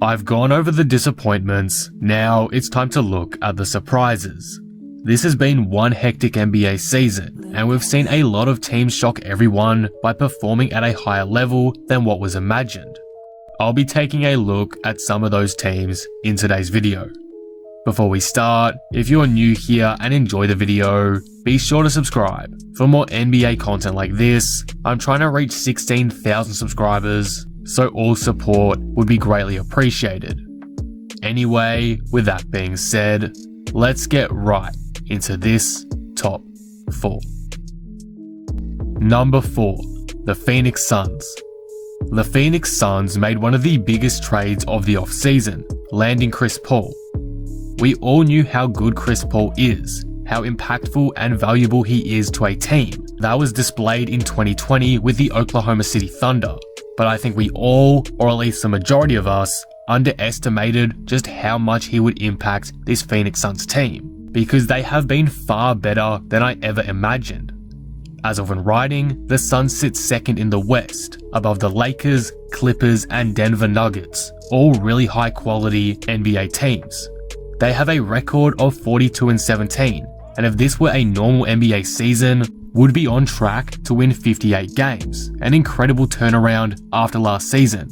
I've gone over the disappointments, now it's time to look at the surprises. This has been one hectic NBA season, and we've seen a lot of teams shock everyone by performing at a higher level than what was imagined. I'll be taking a look at some of those teams in today's video. Before we start, if you're new here and enjoy the video, be sure to subscribe. For more NBA content like this, I'm trying to reach 16,000 subscribers, so all support would be greatly appreciated. Anyway, with that being said, let's get right into this top 4. Number 4, the Phoenix Suns. The Phoenix Suns made one of the biggest trades of the offseason, landing Chris Paul. We all knew how good Chris Paul is, how impactful and valuable he is to a team. That was displayed in 2020 with the Oklahoma City Thunder. But I think we all, or at least the majority of us, underestimated just how much he would impact this Phoenix Suns team, because they have been far better than I ever imagined. As of when writing, the Suns sit second in the West, above the Lakers, Clippers, and Denver Nuggets, all really high quality NBA teams. They have a record of 42-17, and if this were a normal NBA season, would be on track to win 58 games, an incredible turnaround after last season.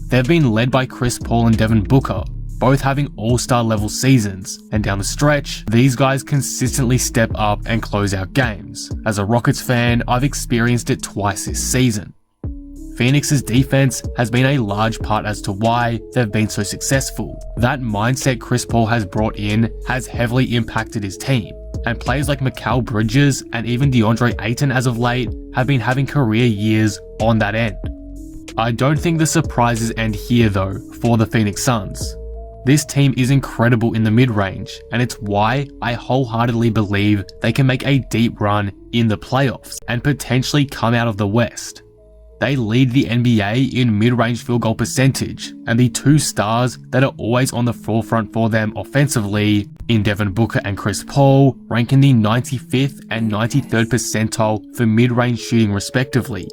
They've been led by Chris Paul and Devin Booker, both having all-star level seasons, and down the stretch, these guys consistently step up and close out games. As a Rockets fan, I've experienced it twice this season. Phoenix's defense has been a large part as to why they've been so successful. That mindset Chris Paul has brought in has heavily impacted his team, and players like Mikal Bridges and even DeAndre Ayton as of late have been having career years on that end. I don't think the surprises end here though for the Phoenix Suns. This team is incredible in the mid-range, and it's why I wholeheartedly believe they can make a deep run in the playoffs and potentially come out of the West. They lead the NBA in mid-range field goal percentage, and the two stars that are always on the forefront for them offensively, in Devin Booker and Chris Paul, rank in the 95th and 93rd percentile for mid-range shooting respectively.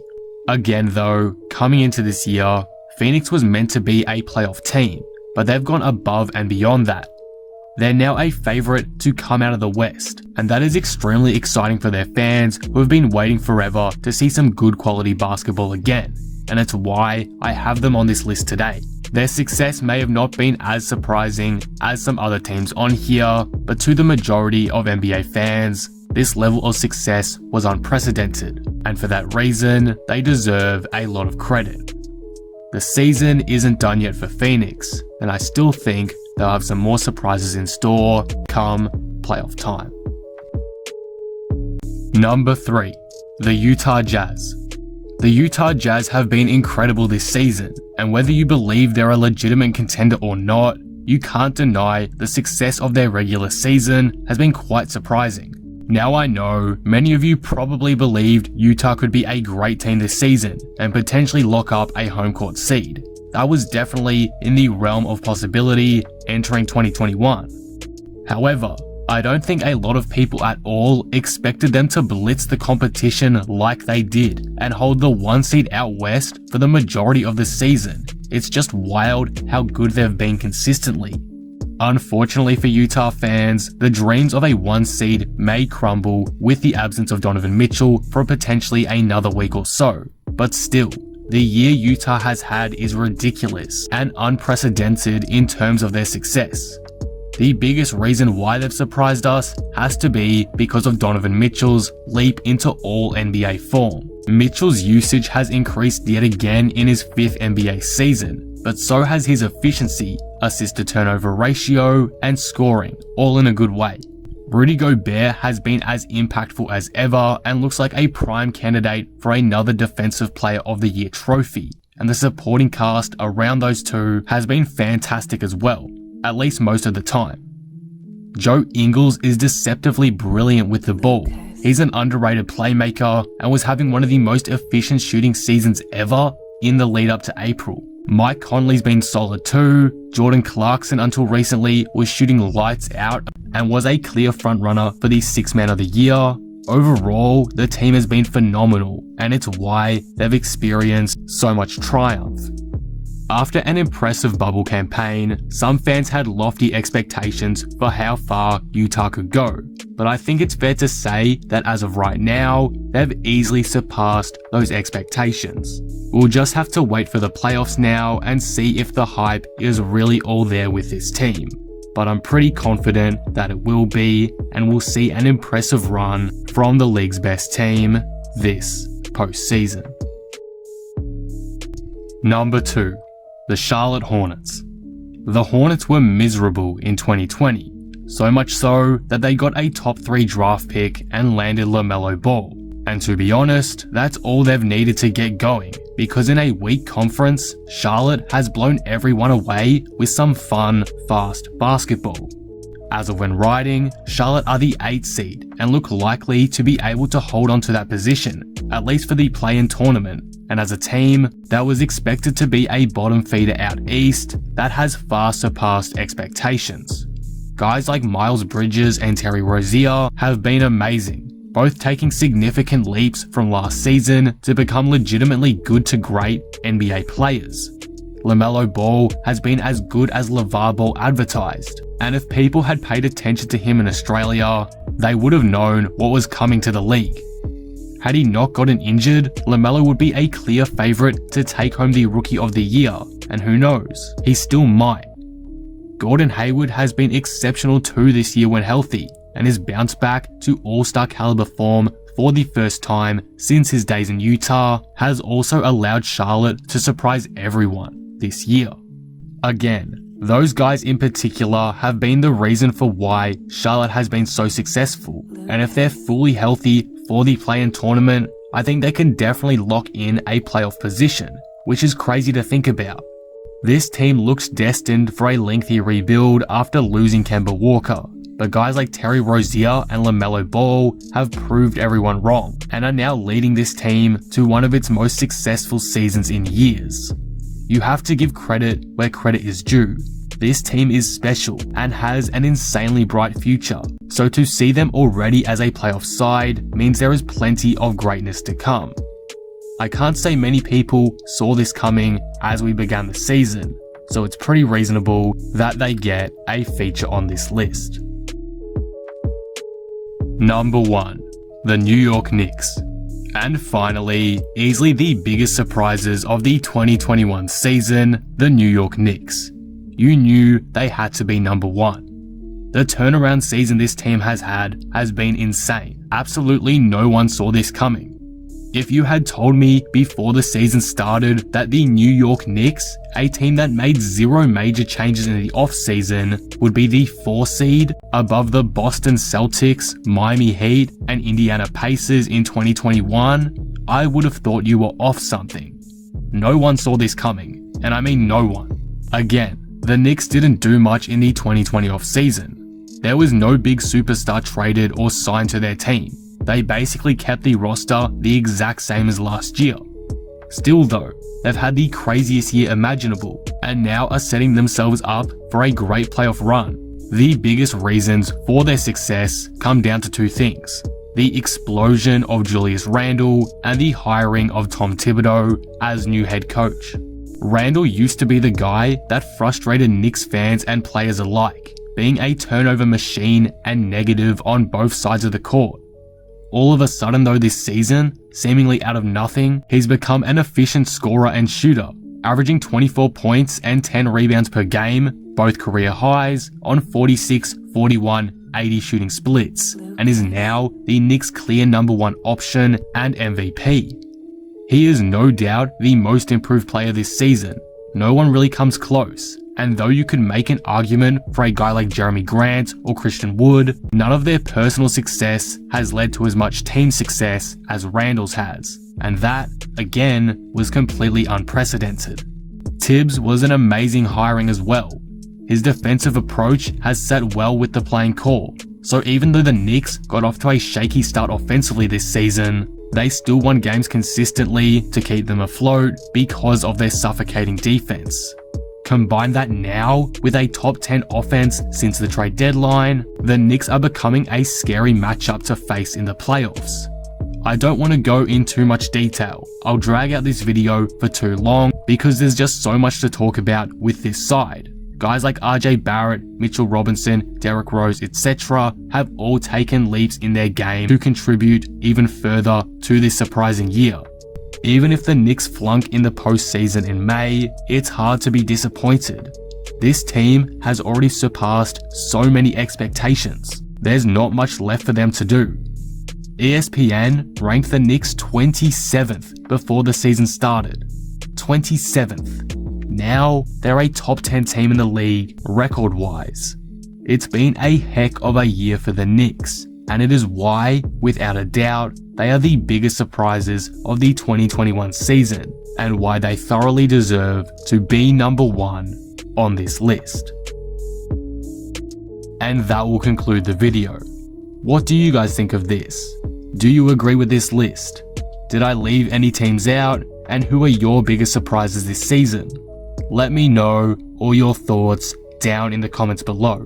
Again though, coming into this year, Phoenix was meant to be a playoff team, but they've gone above and beyond that. They're now a favourite to come out of the West, and that is extremely exciting for their fans who have been waiting forever to see some good quality basketball again, and it's why I have them on this list today. Their success may have not been as surprising as some other teams on here, but to the majority of NBA fans, this level of success was unprecedented, and for that reason, they deserve a lot of credit. The season isn't done yet for Phoenix, and I still think they'll have some more surprises in store come playoff time. Number 3, the Utah Jazz. The Utah Jazz have been incredible this season, and whether you believe they're a legitimate contender or not, you can't deny the success of their regular season has been quite surprising. Now I know many of you probably believed Utah could be a great team this season and potentially lock up a home court seed. That was definitely in the realm of possibility entering 2021. However, I don't think a lot of people at all expected them to blitz the competition like they did and hold the 1 seed out west for the majority of the season. It's just wild how good they've been consistently. Unfortunately for Utah fans, the dreams of a 1 seed may crumble with the absence of Donovan Mitchell for potentially another week or so, but still, the year Utah has had is ridiculous and unprecedented in terms of their success. The biggest reason why they've surprised us has to be because of Donovan Mitchell's leap into all NBA form. Mitchell's usage has increased yet again in his 5th NBA season, but so has his efficiency, assist-to-turnover ratio, and scoring, all in a good way. Rudy Gobert has been as impactful as ever and looks like a prime candidate for another Defensive Player of the Year trophy, and the supporting cast around those two has been fantastic as well, at least most of the time. Joe Ingles is deceptively brilliant with the ball. He's an underrated playmaker and was having one of the most efficient shooting seasons ever in the lead up to April. Mike Conley's been solid too. Jordan Clarkson until recently was shooting lights out and was a clear front runner for the 6th Man of the Year. Overall, the team has been phenomenal, and it's why they've experienced so much triumph. After an impressive bubble campaign, some fans had lofty expectations for how far Utah could go, but I think it's fair to say that as of right now, they've easily surpassed those expectations. We'll just have to wait for the playoffs now and see if the hype is really all there with this team. But I'm pretty confident that it will be, and we'll see an impressive run from the league's best team this postseason. Number 2. The Charlotte Hornets. The Hornets were miserable in 2020, so much so that they got a top 3 draft pick and landed LaMelo Ball. And to be honest, that's all they've needed to get going, because in a weak conference, Charlotte has blown everyone away with some fun, fast basketball. As of when writing, Charlotte are the 8th seed and look likely to be able to hold on to that position, at least for the play-in tournament. And as a team that was expected to be a bottom feeder out east, that has far surpassed expectations. Guys like Miles Bridges and Terry Rozier have been amazing, both taking significant leaps from last season to become legitimately good to great NBA players. LaMelo Ball has been as good as LeVar Ball advertised, and if people had paid attention to him in Australia, they would have known what was coming to the league. Had he not gotten injured, LaMelo would be a clear favourite to take home the Rookie of the Year, and who knows, he still might. Gordon Hayward has been exceptional too this year when healthy, and his bounce back to all-star caliber form for the first time since his days in Utah has also allowed Charlotte to surprise everyone this year. Again, those guys in particular have been the reason for why Charlotte has been so successful, and if they're fully healthy for the play-in tournament, I think they can definitely lock in a playoff position, which is crazy to think about. This team looks destined for a lengthy rebuild after losing Kemba Walker, but guys like Terry Rozier and LaMelo Ball have proved everyone wrong, and are now leading this team to one of its most successful seasons in years. You have to give credit where credit is due. This team is special and has an insanely bright future, so to see them already as a playoff side means there is plenty of greatness to come. I can't say many people saw this coming as we began the season, so it's pretty reasonable that they get a feature on this list. Number 1. The New York Knicks. And finally, easily the biggest surprises of the 2021 season, the New York Knicks. You knew they had to be number 1. The turnaround season this team has had has been insane. Absolutely no one saw this coming. If you had told me before the season started that the New York Knicks, a team that made 0 major changes in the off-season, would be the 4 seed above the Boston Celtics, Miami Heat, and Indiana Pacers in 2021, I would have thought you were off something. No one saw this coming, and I mean no one. Again, the Knicks didn't do much in the 2020 off-season. There was no big superstar traded or signed to their team. They basically kept the roster the exact same as last year. Still though, they've had the craziest year imaginable, and now are setting themselves up for a great playoff run. The biggest reasons for their success come down to 2 things: the explosion of Julius Randle and the hiring of Tom Thibodeau as new head coach. Randle used to be the guy that frustrated Knicks fans and players alike, being a turnover machine and negative on both sides of the court. All of a sudden though this season, seemingly out of nothing, he's become an efficient scorer and shooter, averaging 24 points and 10 rebounds per game, both career highs, on 46, 41, 80 shooting splits, and is now the Knicks' clear number 1 option and MVP. He is no doubt the most improved player this season. No one really comes close. And though you could make an argument for a guy like Jeremy Grant or Christian Wood, none of their personal success has led to as much team success as Randall's has. And that, again, was completely unprecedented. Tibbs was an amazing hiring as well. His defensive approach has sat well with the playing core, so even though the Knicks got off to a shaky start offensively this season, they still won games consistently to keep them afloat because of their suffocating defense. Combine that now with a top 10 offense since the trade deadline, the Knicks are becoming a scary matchup to face in the playoffs. I don't want to go in too much detail. I'll drag out this video for too long because there's just so much to talk about with this side. Guys like RJ Barrett, Mitchell Robinson, Derrick Rose, etc. have all taken leaps in their game to contribute even further to this surprising year. Even if the Knicks flunk in the postseason in May, it's hard to be disappointed. This team has already surpassed so many expectations. There's not much left for them to do. ESPN ranked the Knicks 27th before the season started. 27th. Now, they're a top 10 team in the league record-wise. It's been a heck of a year for the Knicks, and it is why, without a doubt, they are the biggest surprises of the 2021 season, and why they thoroughly deserve to be number one on this list. And that will conclude the video. What do you guys think of this? Do you agree with this list? Did I leave any teams out? And who are your biggest surprises this season? Let me know all your thoughts down in the comments below.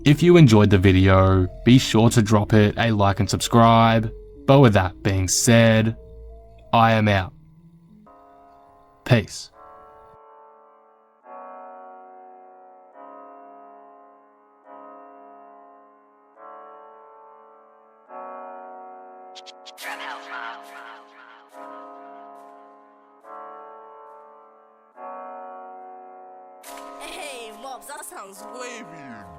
If you enjoyed the video, be sure to drop it a like and subscribe. But with that being said, I am out. Peace. Hey, Mobs, that sounds wavy.